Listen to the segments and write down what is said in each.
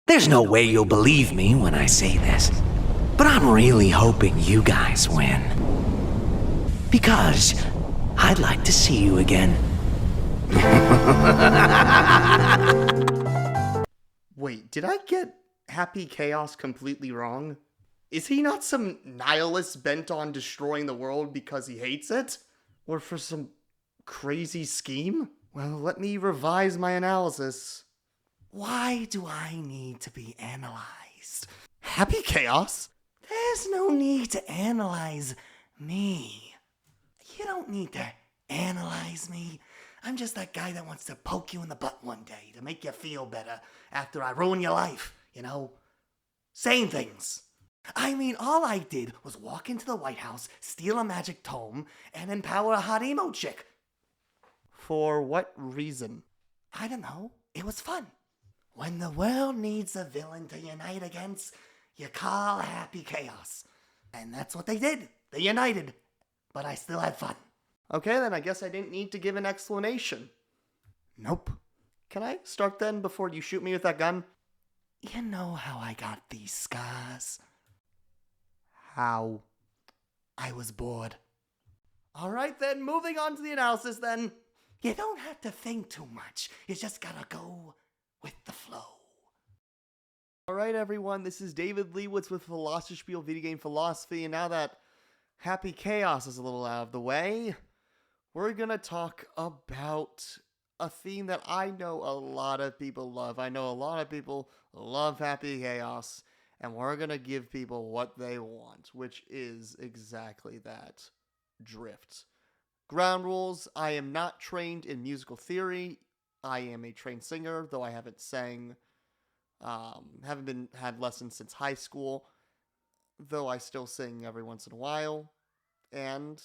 There's no way you'll believe me when I say this, but I'm really hoping you guys win. Because I'd like to see you again. Wait, did I get Happy Chaos completely wrong? Is he not some nihilist bent on destroying the world because he hates it? Or for some crazy scheme? Well, let me revise my analysis. Why do I need to be analyzed? Happy Chaos? There's no need to analyze me. You don't need to analyze me. I'm just that guy that wants to poke you in the butt one day to make you feel better after I ruin your life, you know? Saying things. I mean, all I did was walk into the White House, steal a magic tome, and empower a hot emo chick. For what reason? I don't know. It was fun. When the world needs a villain to unite against, you call Happy Chaos. And that's what they did. They united. But I still had fun. Okay, then I guess I didn't need to give an explanation. Nope. Can I start then before you shoot me with that gun? You know how I got these scars? How? I was bored. Alright then, moving on to the analysis then. You don't have to think too much. You just gotta go with the flow. Alright everyone, this is David Leewitz with Philosophy Video Game Philosophy, and now that Happy Chaos is a little out of the way, we're gonna talk about a theme that I know a lot of people love. I know a lot of people love Happy Chaos, and we're gonna give people what they want, which is exactly that. Drift. Ground rules: I am not trained in musical theory. I am a trained singer, though I haven't sang, had lessons since high school, though I still sing every once in a while. And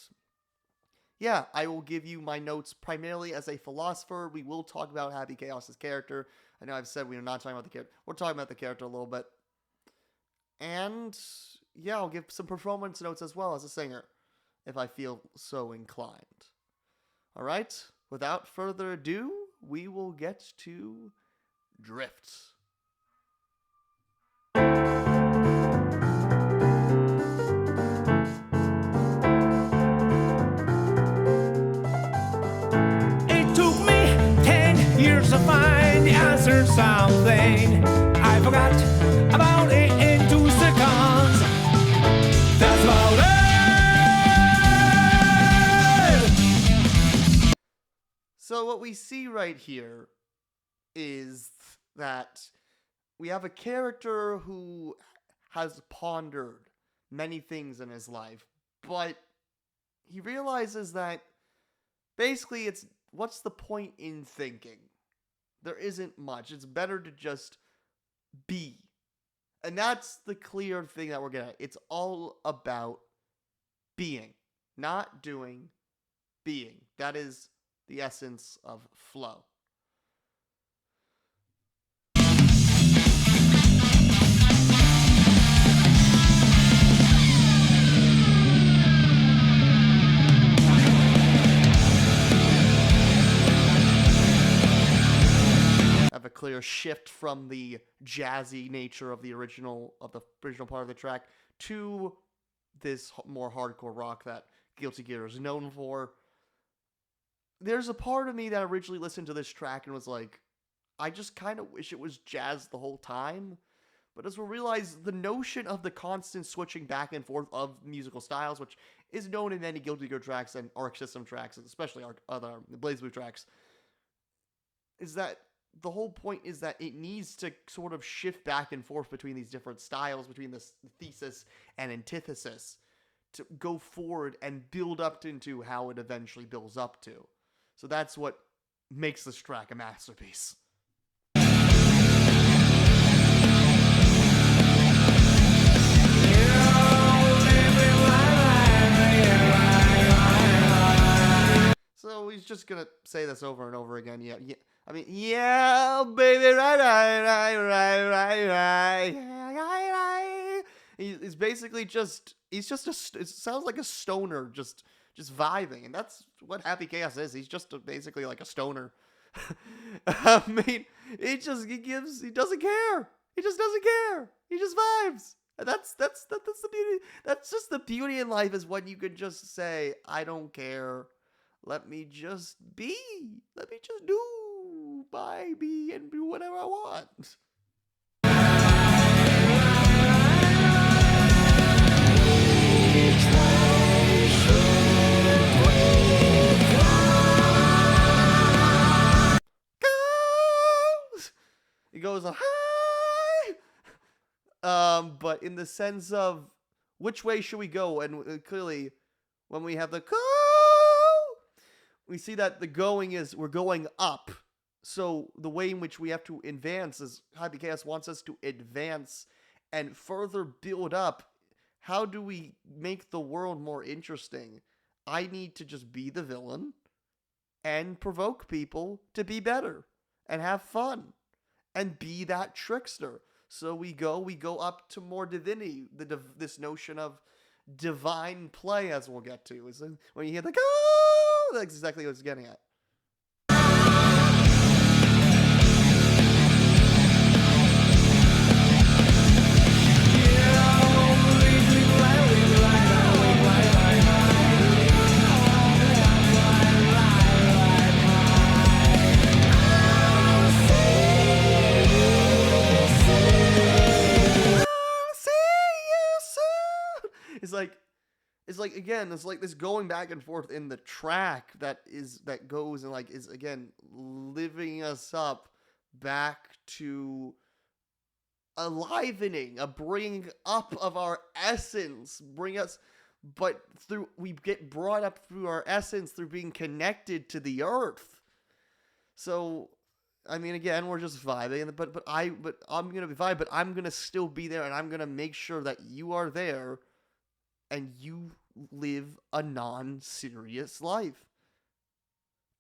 yeah, I will give you my notes primarily as a philosopher. We will talk about Happy Chaos's character. I know I've said we're not talking about the character. We're talking about the character a little bit. And yeah, I'll give some performance notes as well as a singer, if I feel so inclined. Alright, without further ado, we will get to Drift. It took me 10 years to find the answer to something. I forgot about it in 2 seconds. That's about it! So what we see right here is that we have a character who has pondered many things in his life, but he realizes that basically it's what's the point in thinking? There isn't much. It's better to just be. And that's the clear thing that we're getting at. It's all about being, not doing, being. That is the essence of flow. Have a clear shift from the jazzy nature of the original part of the track to this more hardcore rock that Guilty Gear is known for. There's a part of me that originally listened to this track and was like, I just kind of wish it was jazz the whole time. But as we realize, the notion of the constant switching back and forth of musical styles, which is known in many Guilty Gear tracks and Arc System tracks, especially other BlazBlue tracks, is that the whole point is that it needs to sort of shift back and forth between these different styles, between this thesis and antithesis, to go forward and build up into how it eventually builds up to. So that's what makes this track a masterpiece. So he's just gonna say this over and over again. Yeah. Yeah, baby, right. He's basically just, it sounds like a stoner, just vibing, and that's what Happy Chaos is. He's just basically like a stoner. I mean, he doesn't care. He just doesn't care. He just vibes. And that's the beauty. That's just the beauty in life, is when you can just say, I don't care. Let me just be. Let me just do. By be and do whatever I want. He goes on, hi! But in the sense of, which way should we go? And clearly, when we have the go, we see that the going is, we're going up. So the way in which we have to advance is, Happy Chaos wants us to advance and further build up. How do we make the world more interesting? I need to just be the villain and provoke people to be better and have fun and be that trickster. So we go up to more divinity. This notion of divine play, as we'll get to, is when you hear the go, that's exactly what it's getting at. It's like this going back and forth in the track that goes and is again living us up back to alivening, a bringing up of our essence, but we get brought up through our essence through being connected to the earth. So, I mean, again, we're just vibing, but I'm gonna be vibing, but I'm gonna still be there, and I'm gonna make sure that you are there, and you live a non-serious life,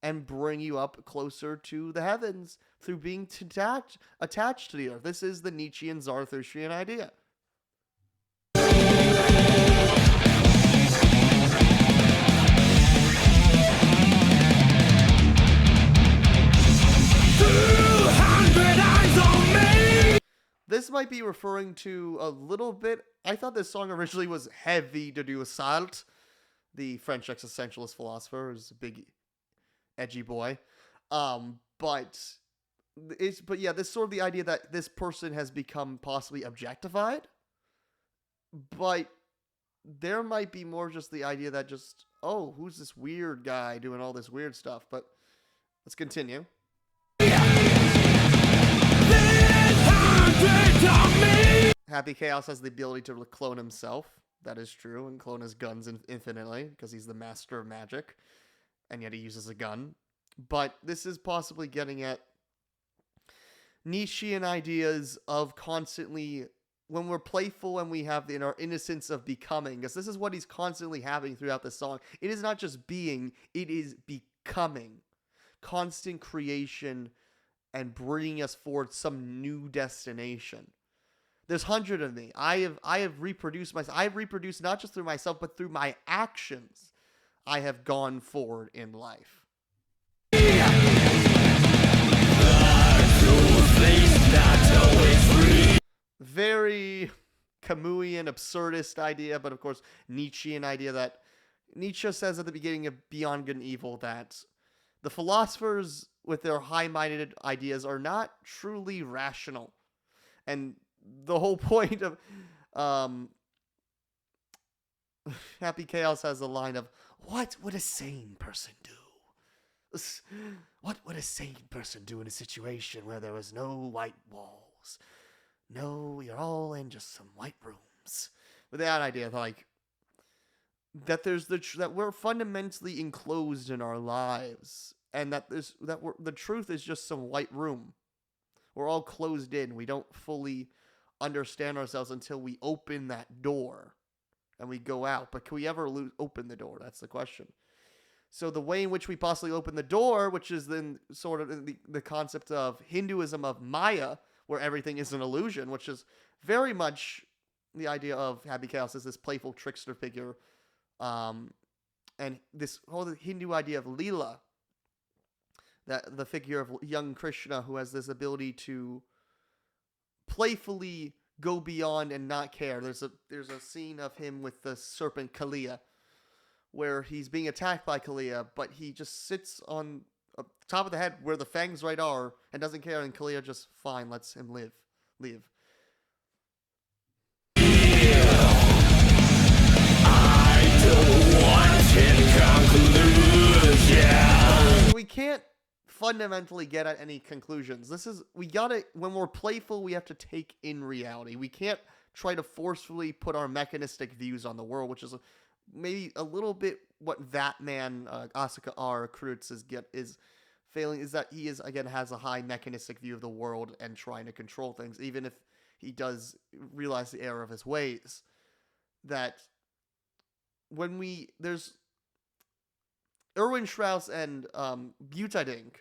and bring you up closer to the heavens through being attached to the earth. This is the Nietzschean Zarathustrian idea. This might be referring to a little bit. I thought this song originally was heavy to do with Sartre, the French existentialist philosopher, who's a big edgy boy. But yeah, this sort of the idea that this person has become possibly objectified. But there might be more just the idea that just, oh, who's this weird guy doing all this weird stuff? But let's continue. Happy Chaos has the ability to clone himself. That is true, and clone his guns infinitely, because he's the master of magic, and yet he uses a gun. But this is possibly getting at Nietzschean ideas of constantly, when we're playful and we have our innocence of becoming, because this is what he's constantly having throughout the song. It is not just being, it is becoming. Constant creation and bringing us forward some new destination. There's 100 of me. I have reproduced myself. I've reproduced not just through myself, but through my actions. I have gone forward in life. Very Camusian, absurdist idea, but of course Nietzschean idea that Nietzsche says at the beginning of Beyond Good and Evil that the philosophers with their high-minded ideas are not truly rational. And the whole point of Happy Chaos has a line of, what would a sane person do? What would a sane person do in a situation where there was no white walls? No, you're all in just some white rooms. With that idea of that there's that we're fundamentally enclosed in our lives, and that the truth is just some white room. We're all closed in. We don't fully understand ourselves until we open that door and we go out. But can we ever open the door? That's the question. So the way in which we possibly open the door, which is then sort of the concept of Hinduism of Maya, where everything is an illusion, which is very much the idea of Happy Chaos as this playful trickster figure. And this whole Hindu idea of Lila, that the figure of young Krishna who has this ability to playfully go beyond and not care. There's a scene of him with the serpent Kalia, where he's being attacked by Kalia, but he just sits on top of the head where the fangs right are and doesn't care, and Kalia just fine lets him live. We can't fundamentally get at any conclusions. When we're playful, we have to take in reality. We can't try to forcefully put our mechanistic views on the world, which is maybe a little bit what that man, Asuka R. Kreutz, is failing, is that he has a high mechanistic view of the world and trying to control things, even if he does realize the error of his ways. That there's Erwin Strauss and Buitendijk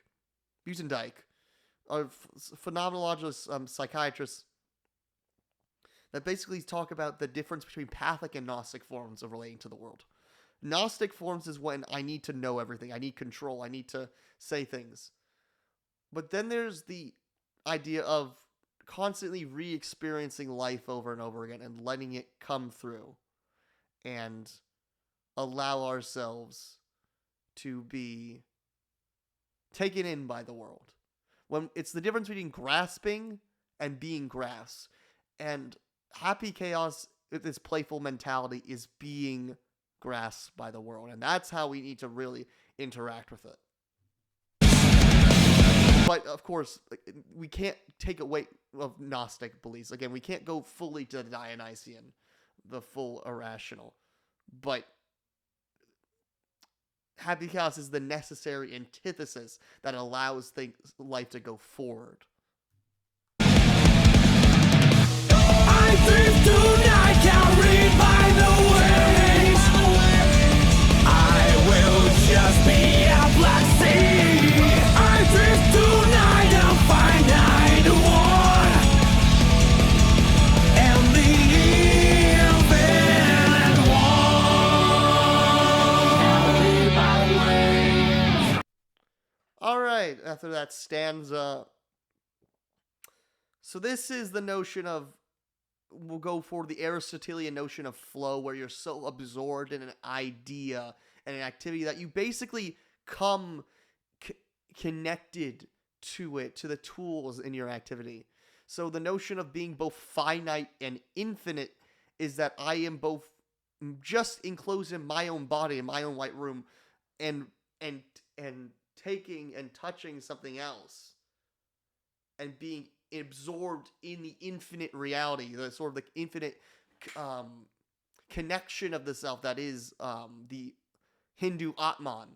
are phenomenologists, psychiatrists, that basically talk about the difference between Pathic and Gnostic forms of relating to the world. Gnostic forms is when I need to know everything, I need control, I need to say things. But then there's the idea of constantly re-experiencing life over and over again and letting it come through and allow ourselves to be taken in by the world. When it's the difference between grasping and being grasped. And happy chaos with this playful mentality is being grasped by the world. And that's how we need to really interact with it. But of course, we can't take away of Gnostic beliefs. Again, we can't go fully to the Dionysian, the full irrational. But happy chaos is the necessary antithesis that allows life to go forward. I drift tonight, carried by the waves. I will just be a black sea. I drift tonight, I'll find the one and the infinite one. Alright, after that stanza. So this is the notion of, we'll go for the Aristotelian notion of flow, where you're so absorbed in an idea and an activity that you basically come connected to it, to the tools in your activity. So the notion of being both finite and infinite is that I am both just enclosed in my own body, in my own white room, and taking and touching something else and being absorbed in the infinite reality, the sort of the infinite connection of the self that is the Hindu Atman,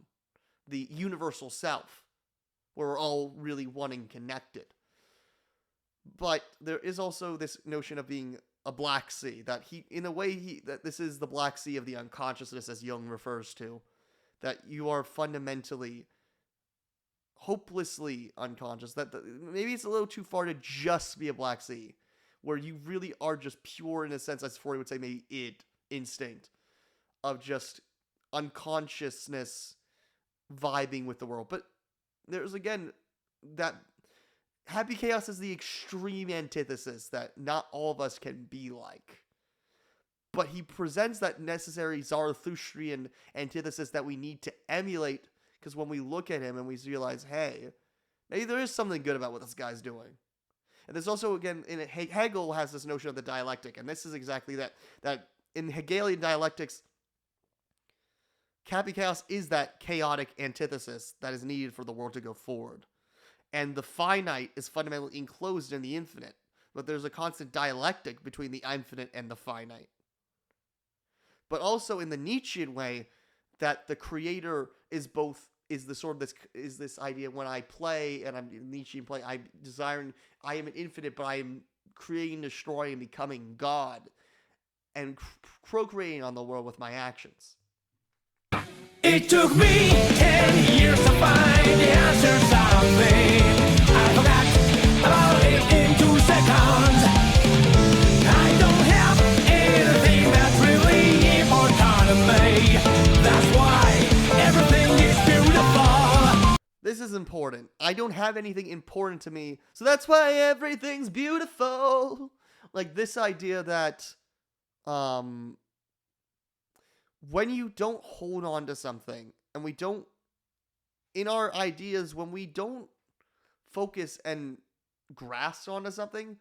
the universal self, where we're all really one and connected. But there is also this notion of being a black sea, that that this is the black sea of the unconsciousness, as Jung refers to, that you are fundamentally hopelessly unconscious, that maybe it's a little too far to just be a black sea, where you really are just pure, in a sense, as Freud would say, maybe instinct of just unconsciousness vibing with the world. But there's, again, that happy chaos is the extreme antithesis that not all of us can be like. But he presents that necessary Zarathustrian antithesis that we need to emulate, because when we look at him and we realize, hey, maybe there is something good about what this guy's doing. And there's also, again, Hegel has this notion of the dialectic, and this is exactly that in Hegelian dialectics, happy chaos is that chaotic antithesis that is needed for the world to go forward. And the finite is fundamentally enclosed in the infinite, but there's a constant dialectic between the infinite and the finite. But also in the Nietzschean way, that the creator is this idea, when I play, and I'm Nietzschean play, I am an infinite, but I am creating, destroying, becoming God, and procreating on the world with my actions. It took me 10 years to find the answer to something. I forgot about it in 2 seconds. I don't have anything that's really important to me. That's why everything is beautiful. This isn't important. I don't have anything important to me, so that's why everything's beautiful. Like this idea that when you don't hold on to something, and we don't, in our ideas, when we don't focus and grasp onto something,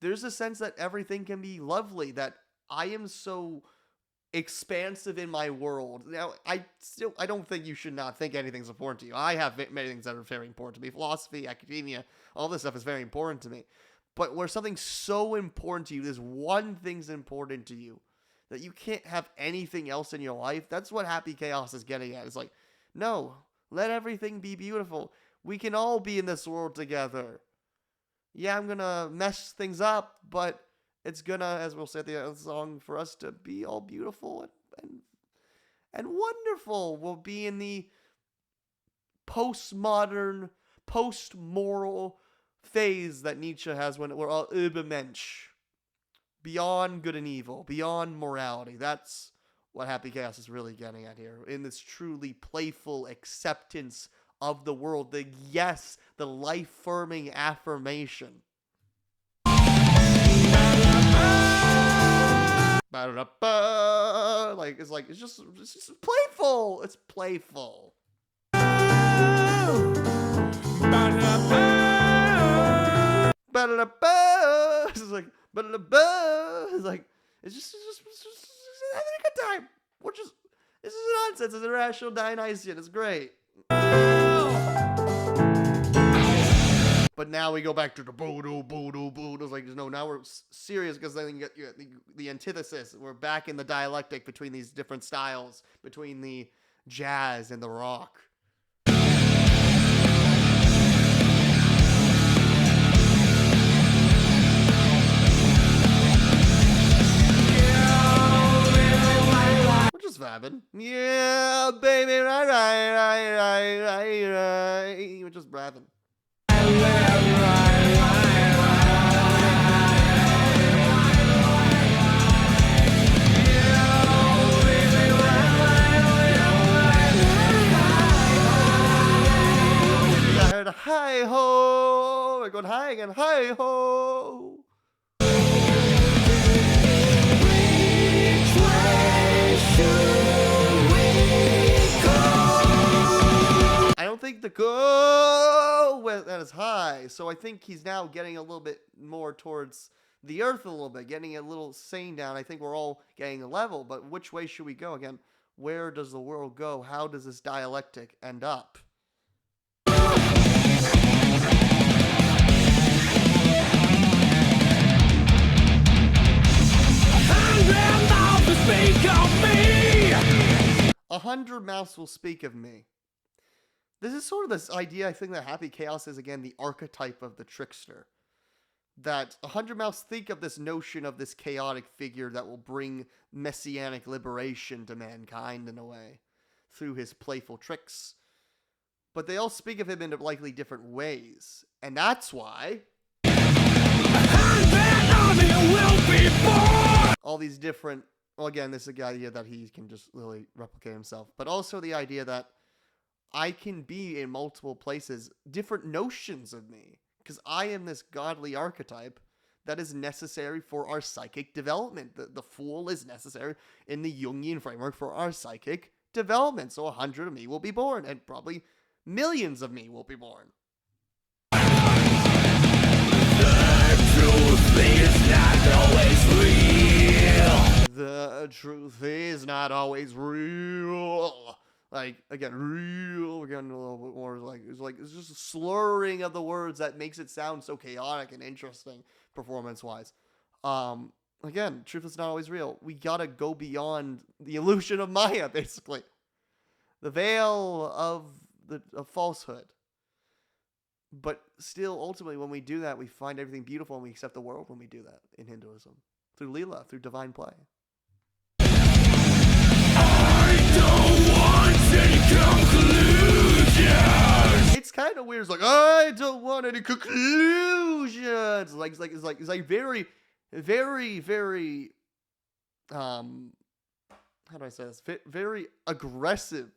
there's a sense that everything can be lovely, that I am so expansive in my world. Now, I don't think you should not think anything's important to you. I have many things that are very important to me. Philosophy, academia, all this stuff is very important to me. But where something's so important to you, this one thing's important to you, that you can't have anything else in your life, that's what Happy Chaos is getting at. It's like, no, let everything be beautiful. We can all be in this world together. Yeah, I'm gonna mess things up, but it's gonna, as we'll say at the end of the song, for us to be all beautiful and wonderful. We'll be in the postmodern, post-moral phase that Nietzsche has when we're all Übermensch. Beyond good and evil, beyond morality. That's what Happy Chaos is really getting at here. In this truly playful acceptance of the world. The life-firming affirmation. It's just playful. It's playful. It's just having a good time. This is nonsense. It's irrational Dionysian. It's great. But now we go back to the boo-doo. It's like, no, now we're serious, because then you get the antithesis. We're back in the dialectic between these different styles, between the jazz and the rock. We're just vibing. Yeah, baby, right. We're just vibing. Hi ho, we're going high again. Hi ho. Which way should we go? I don't think the go that is high, so I think he's now getting a little bit more towards the earth a little bit, getting a little sane down. I think we're all getting a level, but which way should we go again? Where does the world go? How does this dialectic end up? A 100 mouths will speak of me. This is sort of this idea, I think, that Happy Chaos is, again, the archetype of the trickster. That 100 mouths think of this notion of this chaotic figure that will bring messianic liberation to mankind in a way, through his playful tricks. But they all speak of him in likely different ways. And that's why all these different, well, again, this is the idea that he can just literally replicate himself, but also the idea that I can be in multiple places, different notions of me, because I am this godly archetype that is necessary for our psychic development. The fool is necessary in the Jungian framework for our psychic development. So 100 of me will be born, and probably millions of me will be born. The truth is not always real. Like, again, real. We're getting a little bit more it's just a slurring of the words that makes it sound so chaotic and interesting performance-wise. Again, truth is not always real. We gotta go beyond the illusion of Maya, basically. The veil of falsehood. But still, ultimately, when we do that, we find everything beautiful, and we accept the world when we do that in Hinduism. Through Lila, through divine play. I don't want any conclusions! It's kind of weird. It's like, I don't want any conclusions! It's like very, very, very, how do I say this? Very aggressive.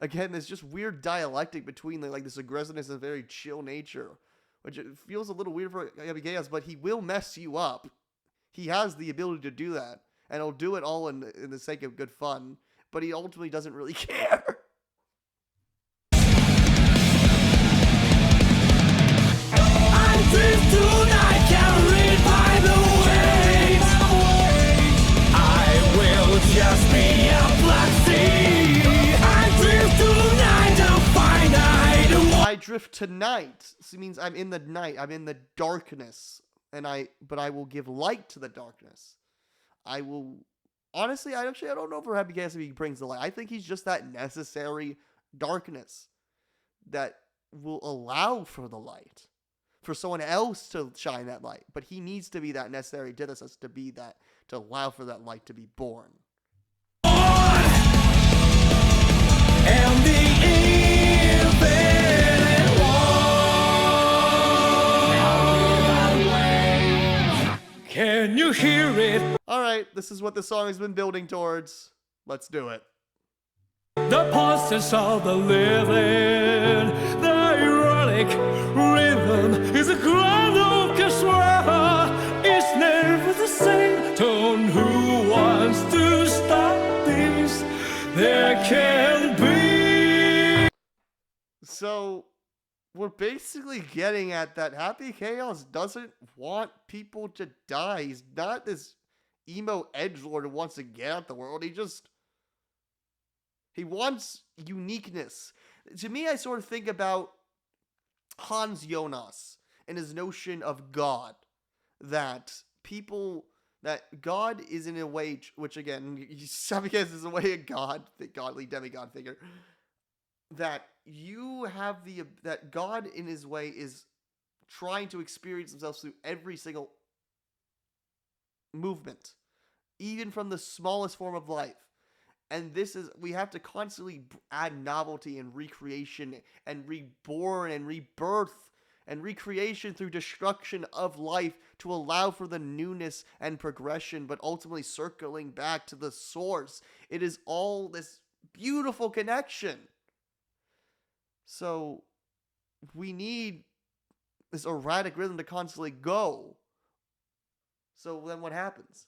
again, there's just weird dialectic between like this aggressiveness and very chill nature, which it feels a little weird for Happy Chaos, but he will mess you up. He has the ability to do that, and he'll do it all in the sake of good fun, but he ultimately doesn't really care. I drift tonight, carried by the waves. I will just be a black sea. I drift tonight, I'll find I drift tonight. This means I'm in the night. I'm in the darkness, but I will give light to the darkness. I will. Honestly, I don't know for Happy Chaos if he brings the light. I think he's just that necessary darkness that will allow for the light, for someone else to shine that light. But he needs to be that necessary antithesis to be that, to allow for that light to be born. And the infinite war. Can you hear it? Alright, this is what the song has been building towards. Let's do it. The pulses of the living, the ironic rhythm is a grand orchestra. It's never the same tone. Who wants to stop this? There can be. So, we're basically getting at that Happy Chaos doesn't want people to die. He's not this emo edgelord who wants to get out the world. He wants uniqueness. To me, I sort of think about Hans Jonas and his notion of God. That God is in a way, which again, Happy Chaos is a way of God, the godly demigod figure. That you have that God in his way is trying to experience himself through every single movement, even from the smallest form of life. And we have to constantly add novelty and recreation and reborn and rebirth and recreation through destruction of life to allow for the newness and progression, but ultimately circling back to the source. It is all this beautiful connection. So we need this erratic rhythm to constantly go. So then what happens?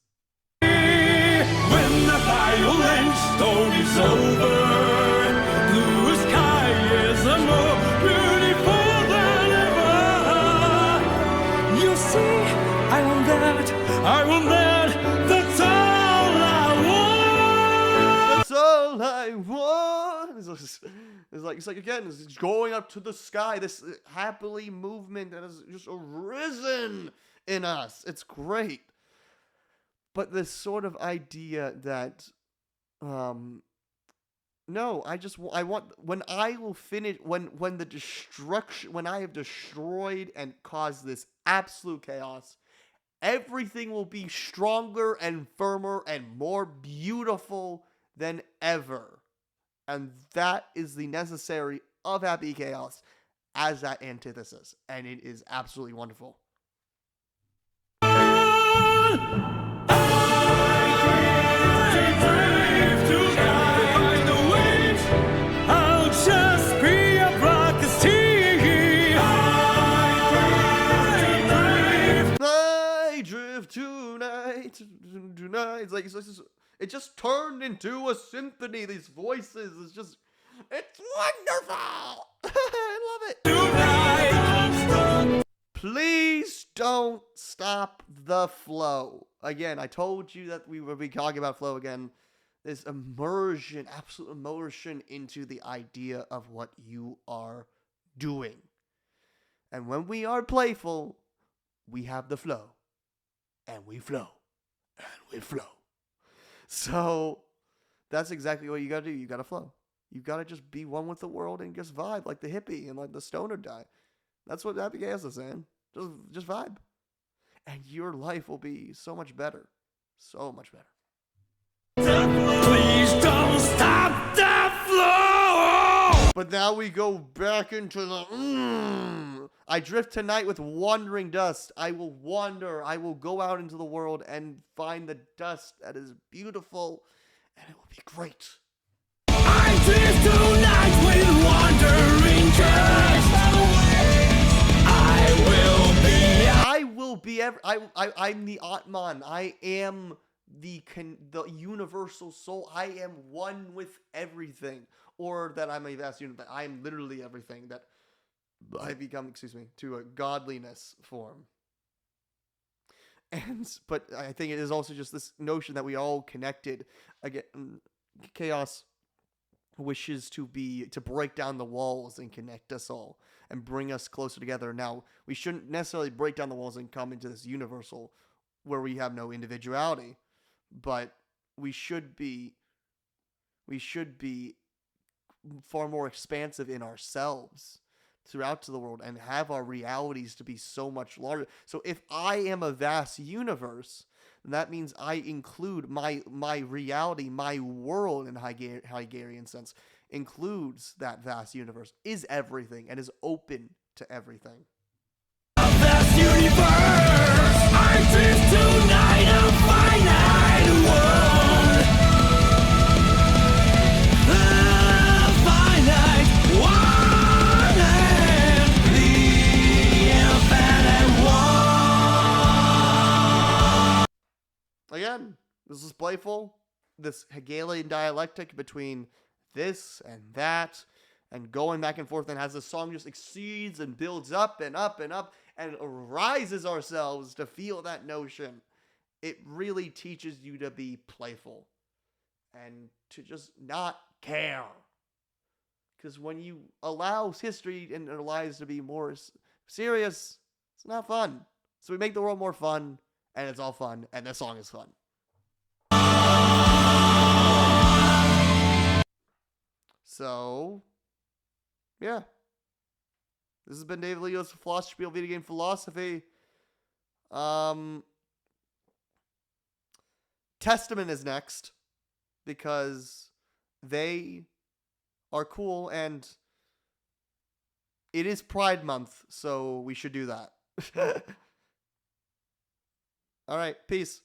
When the violent storm is over, blue sky is more beautiful than ever. You see, I want that, that's all I want. That's all I want. It's like again, it's going up to the sky, this happily movement that has just arisen in us. It's great. But this sort of idea that, no, I want, when I will finish, when the destruction, when I have destroyed and caused this absolute chaos, everything will be stronger and firmer and more beautiful than ever. And that is the necessary of Happy Chaos as that antithesis. And it is absolutely wonderful. Tonight. It just turned into a symphony. These voices it's wonderful. I love it. Please don't stop the flow. Again, I told you that we would be talking about flow again. This immersion, absolute immersion into the idea of what you are doing. And when we are playful, we have the flow. And we flow. And we flow. So, that's exactly what you gotta do. You gotta flow. You gotta just be one with the world and just vibe like the hippie and like the stoner guy. That's what Happy Chaos is saying. Just vibe. And your life will be so much better. So much better. Please don't stop the flow! But now we go back into the I drift tonight with wandering dust. I will wander. I will go out into the world and find the dust that is beautiful. And it will be great. I drift tonight. counter interest. I will be I'm the Atman. I am the universal soul. I am one with everything. Or that I'm a vast unit, that I am literally everything, that I become, to a godliness form. But I think it is also just this notion that we all connected. Again, chaos wishes to break down the walls and connect us all and bring us closer together. Now, we shouldn't necessarily break down the walls and come into this universal where we have no individuality, but we should be far more expansive in ourselves throughout to the world and have our realities to be so much larger. So if I am a vast universe, then that means I include my reality, my world in Hegelian sense, includes that vast universe, is everything, and is open to everything. Vast universe, I exist tonight, a finite world. A finite one, and the infinite one. Again, this is playful. This Hegelian dialectic between this and that, and going back and forth, and as the song just exceeds and builds up and up and up, and rises ourselves to feel that notion. It really teaches you to be playful and to just not care. Because when you allow history and our lives to be more serious, it's not fun. So we make the world more fun, and it's all fun, and this song is fun. So, yeah. This has been David Lila's Philosophy Spiel Video Game Philosophy. Testament is next, because they are cool, and it is Pride Month, so we should do that. All right, peace.